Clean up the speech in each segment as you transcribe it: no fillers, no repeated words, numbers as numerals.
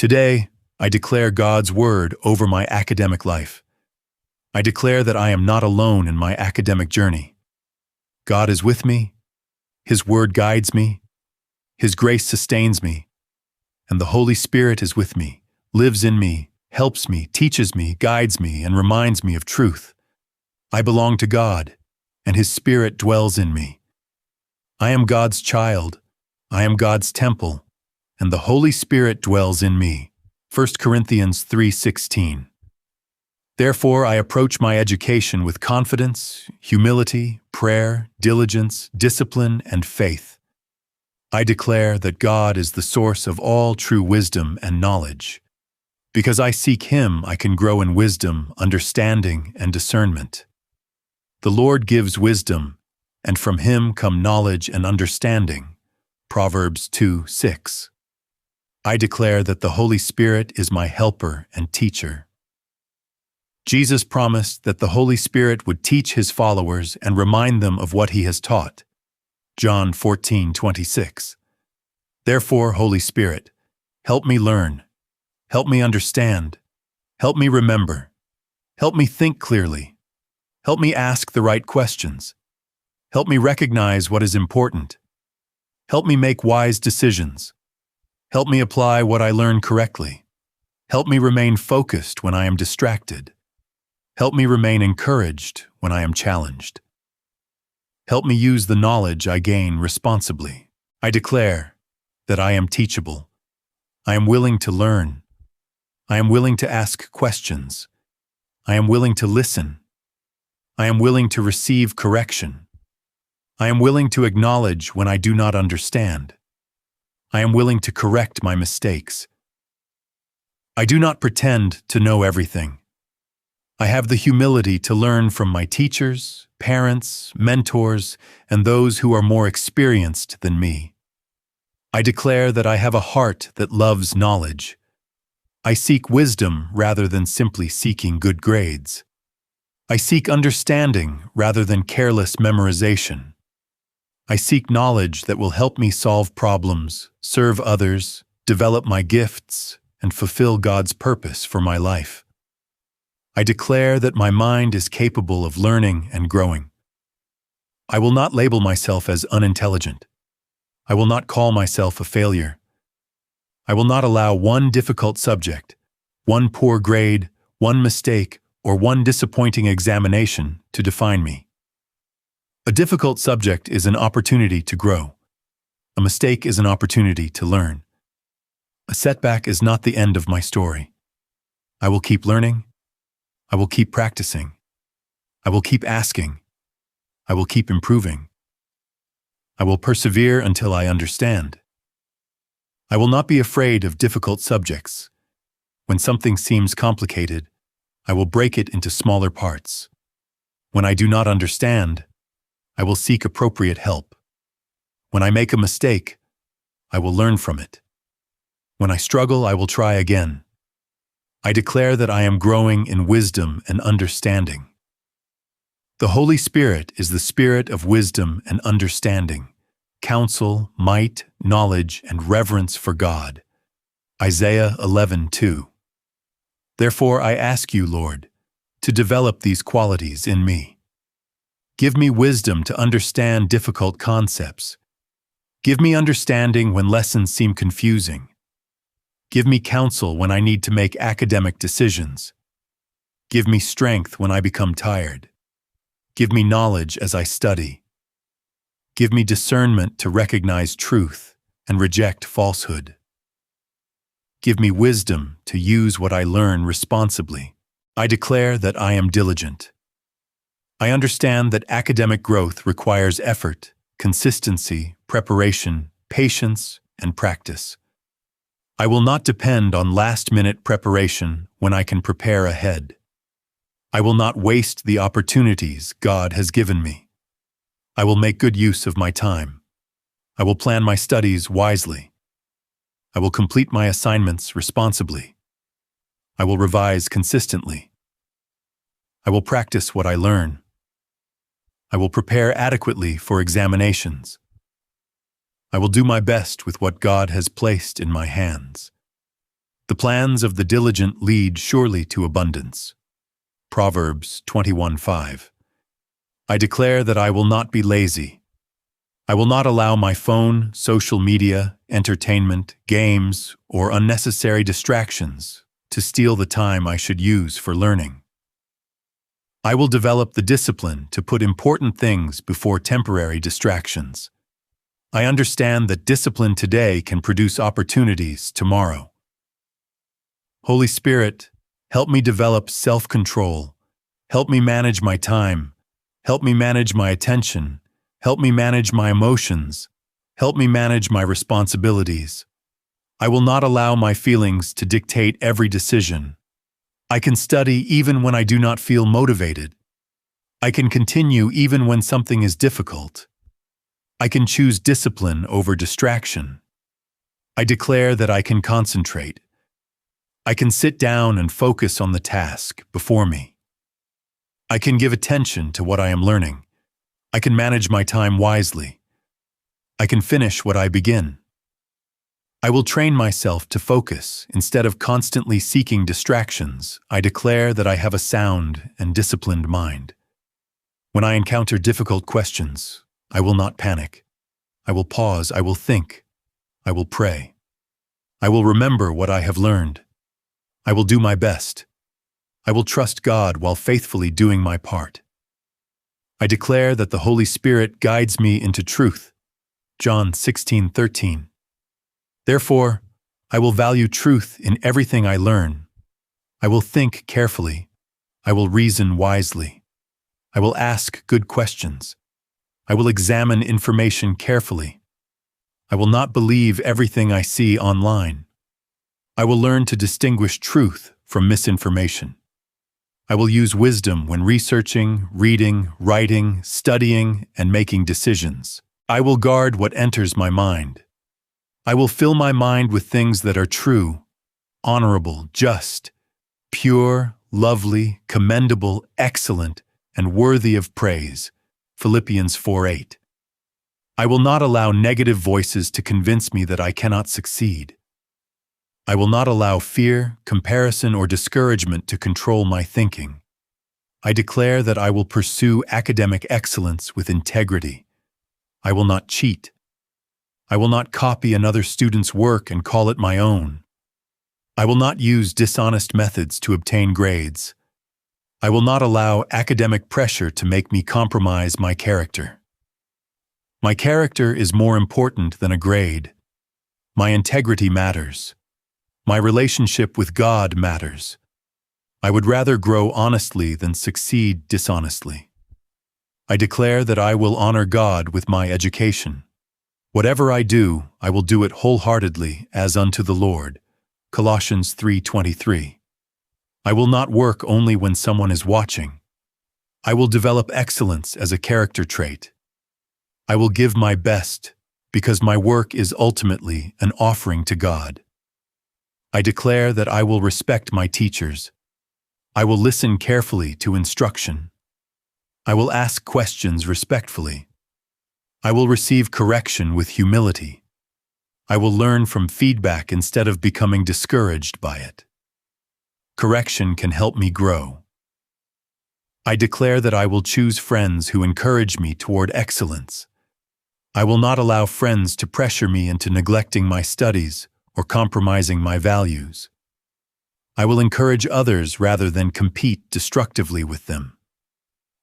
Today, I declare God's word over my academic life. I declare that I am not alone in my academic journey. God is with me, His word guides me, His grace sustains me, and the Holy Spirit is with me, lives in me, helps me, teaches me, guides me, and reminds me of truth. I belong to God, and His Spirit dwells in me. I am God's child, I am God's temple, and the Holy Spirit dwells in me. 1 Corinthians 3:16. Therefore, I approach my education with confidence, humility, prayer, diligence, discipline, and faith. I declare that God is the source of all true wisdom and knowledge. Because I seek Him, I can grow in wisdom, understanding, and discernment. The Lord gives wisdom, and from Him come knowledge and understanding. Proverbs 2:6. I declare that the Holy Spirit is my helper and teacher. Jesus promised that the Holy Spirit would teach His followers and remind them of what He has taught. John 14:26. Therefore, Holy Spirit, help me learn, help me understand, help me remember, help me think clearly, help me ask the right questions, help me recognize what is important, help me make wise decisions, help me apply what I learn correctly, help me remain focused when I am distracted, help me remain encouraged when I am challenged. Help me use the knowledge I gain responsibly. I declare that I am teachable. I am willing to learn. I am willing to ask questions. I am willing to listen. I am willing to receive correction. I am willing to acknowledge when I do not understand. I am willing to correct my mistakes. I do not pretend to know everything. I have the humility to learn from my teachers, parents, mentors, and those who are more experienced than me. I declare that I have a heart that loves knowledge. I seek wisdom rather than simply seeking good grades. I seek understanding rather than careless memorization. I seek knowledge that will help me solve problems, serve others, develop my gifts, and fulfill God's purpose for my life. I declare that my mind is capable of learning and growing. I will not label myself as unintelligent. I will not call myself a failure. I will not allow one difficult subject, one poor grade, one mistake, or one disappointing examination to define me. A difficult subject is an opportunity to grow. A mistake is an opportunity to learn. A setback is not the end of my story. I will keep learning. I will keep practicing. I will keep asking. I will keep improving. I will persevere until I understand. I will not be afraid of difficult subjects. When something seems complicated, I will break it into smaller parts. When I do not understand, I will seek appropriate help. When I make a mistake, I will learn from it. When I struggle, I will try again. I declare that I am growing in wisdom and understanding. The Holy Spirit is the Spirit of wisdom and understanding, counsel, might, knowledge, and reverence for God. Isaiah 11:2. Therefore I ask you, Lord, to develop these qualities in me. Give me wisdom to understand difficult concepts. Give me understanding when lessons seem confusing. Give me counsel when I need to make academic decisions. Give me strength when I become tired. Give me knowledge as I study. Give me discernment to recognize truth and reject falsehood. Give me wisdom to use what I learn responsibly. I declare that I am diligent. I understand that academic growth requires effort, consistency, preparation, patience, and practice. I will not depend on last-minute preparation when I can prepare ahead. I will not waste the opportunities God has given me. I will make good use of my time. I will plan my studies wisely. I will complete my assignments responsibly. I will revise consistently. I will practice what I learn. I will prepare adequately for examinations. I will do my best with what God has placed in my hands. The plans of the diligent lead surely to abundance. Proverbs 21:5. I declare that I will not be lazy. I will not allow my phone, social media, entertainment, games, or unnecessary distractions to steal the time I should use for learning. I will develop the discipline to put important things before temporary distractions. I understand that discipline today can produce opportunities tomorrow. Holy Spirit, help me develop self-control. Help me manage my time. Help me manage my attention. Help me manage my emotions. Help me manage my responsibilities. I will not allow my feelings to dictate every decision. I can study even when I do not feel motivated. I can continue even when something is difficult. I can choose discipline over distraction. I declare that I can concentrate. I can sit down and focus on the task before me. I can give attention to what I am learning. I can manage my time wisely. I can finish what I begin. I will train myself to focus instead of constantly seeking distractions. I declare that I have a sound and disciplined mind. When I encounter difficult questions, I will not panic. I will pause. I will think. I will pray. I will remember what I have learned. I will do my best. I will trust God while faithfully doing my part. I declare that the Holy Spirit guides me into truth. John 16:13. Therefore, I will value truth in everything I learn. I will think carefully. I will reason wisely. I will ask good questions. I will examine information carefully. I will not believe everything I see online. I will learn to distinguish truth from misinformation. I will use wisdom when researching, reading, writing, studying, and making decisions. I will guard what enters my mind. I will fill my mind with things that are true, honorable, just, pure, lovely, commendable, excellent, and worthy of praise. Philippians 4:8. I will not allow negative voices to convince me that I cannot succeed. I will not allow fear, comparison, or discouragement to control my thinking. I declare that I will pursue academic excellence with integrity. I will not cheat. I will not copy another student's work and call it my own. I will not use dishonest methods to obtain grades. I will not allow academic pressure to make me compromise my character. My character is more important than a grade. My integrity matters. My relationship with God matters. I would rather grow honestly than succeed dishonestly. I declare that I will honor God with my education. Whatever I do, I will do it wholeheartedly as unto the Lord. Colossians 3:23. I will not work only when someone is watching. I will develop excellence as a character trait. I will give my best because my work is ultimately an offering to God. I declare that I will respect my teachers. I will listen carefully to instruction. I will ask questions respectfully. I will receive correction with humility. I will learn from feedback instead of becoming discouraged by it. Correction can help me grow. I declare that I will choose friends who encourage me toward excellence. I will not allow friends to pressure me into neglecting my studies or compromising my values. I will encourage others rather than compete destructively with them.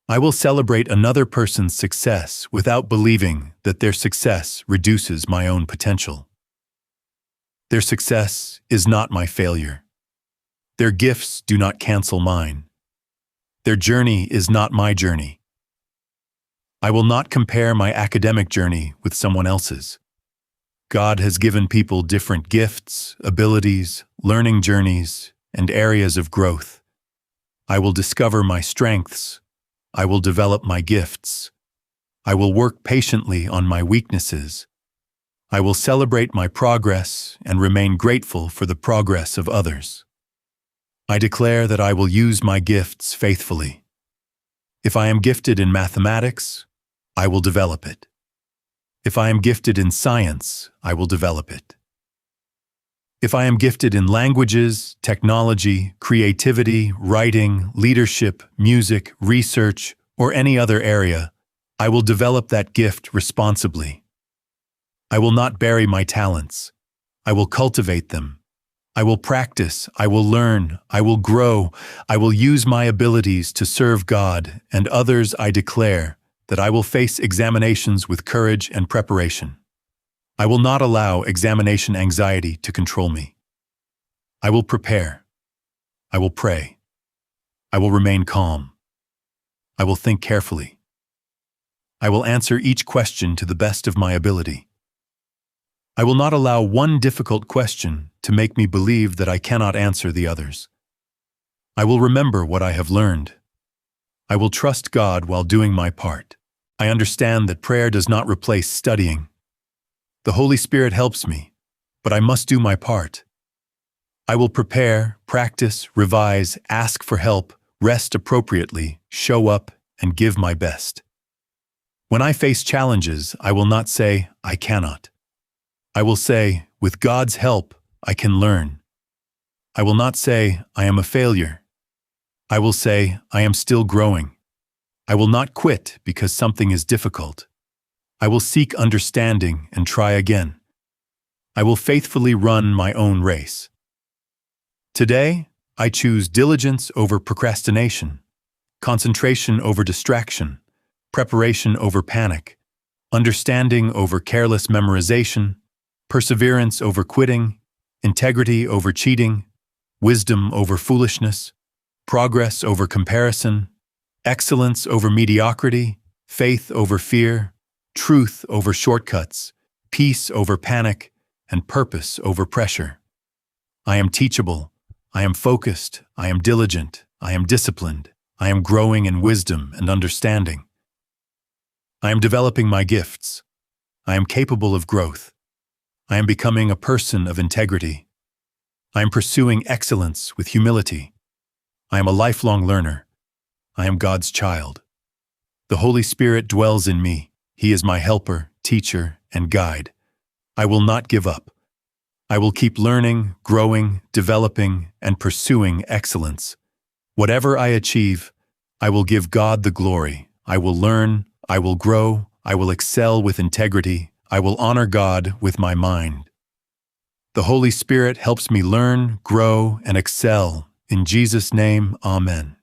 I will celebrate another person's success without believing that their success reduces my own potential. Their success is not my failure. Their gifts do not cancel mine. Their journey is not my journey. I will not compare my academic journey with someone else's. God has given people different gifts, abilities, learning journeys, and areas of growth. I will discover my strengths. I will develop my gifts. I will work patiently on my weaknesses. I will celebrate my progress and remain grateful for the progress of others. I declare that I will use my gifts faithfully. If I am gifted in mathematics, I will develop it. If I am gifted in science, I will develop it. If I am gifted in languages, technology, creativity, writing, leadership, music, research, or any other area, I will develop that gift responsibly. I will not bury my talents. I will cultivate them. I will practice, I will learn, I will grow, I will use my abilities to serve God and others. I declare that I will face examinations with courage and preparation. I will not allow examination anxiety to control me. I will prepare. I will pray. I will remain calm. I will think carefully. I will answer each question to the best of my ability. I will not allow one difficult question to make me believe that I cannot answer the others. I will remember what I have learned. I will trust God while doing my part. I understand that prayer does not replace studying. The Holy Spirit helps me, but I must do my part. I will prepare, practice, revise, ask for help, rest appropriately, show up, and give my best. When I face challenges, I will not say, I cannot. I will say, with God's help, I can learn. I will not say, I am a failure. I will say, I am still growing. I will not quit because something is difficult. I will seek understanding and try again. I will faithfully run my own race. Today, I choose diligence over procrastination, concentration over distraction, preparation over panic, understanding over careless memorization, perseverance over quitting, integrity over cheating, wisdom over foolishness, progress over comparison, excellence over mediocrity, faith over fear, truth over shortcuts, peace over panic, and purpose over pressure. I am teachable, I am focused, I am diligent, I am disciplined, I am growing in wisdom and understanding. I am developing my gifts. I am capable of growth. I am becoming a person of integrity. I am pursuing excellence with humility. I am a lifelong learner. I am God's child. The Holy Spirit dwells in me. He is my helper, teacher, and guide. I will not give up. I will keep learning, growing, developing, and pursuing excellence. Whatever I achieve, I will give God the glory. I will learn, I will grow, I will excel with integrity. I will honor God with my mind. The Holy Spirit helps me learn, grow, and excel. In Jesus' name, Amen.